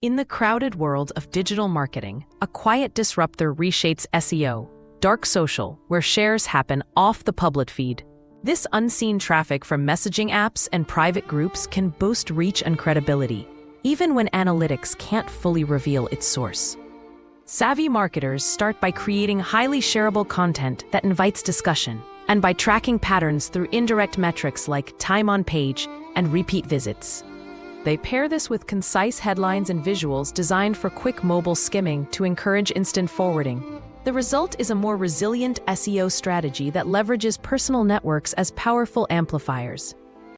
In the crowded world of digital marketing, a quiet disruptor reshapes SEO, dark social, where shares happen off the public feed. This unseen traffic from messaging apps and private groups can boost reach and credibility, even when analytics can't fully reveal its source. Savvy marketers start by creating highly shareable content that invites discussion, and by tracking patterns through indirect metrics like time on page and repeat visits. They pair this with concise headlines and visuals designed for quick mobile skimming to encourage instant forwarding. The result is a more resilient SEO strategy that leverages personal networks as powerful amplifiers.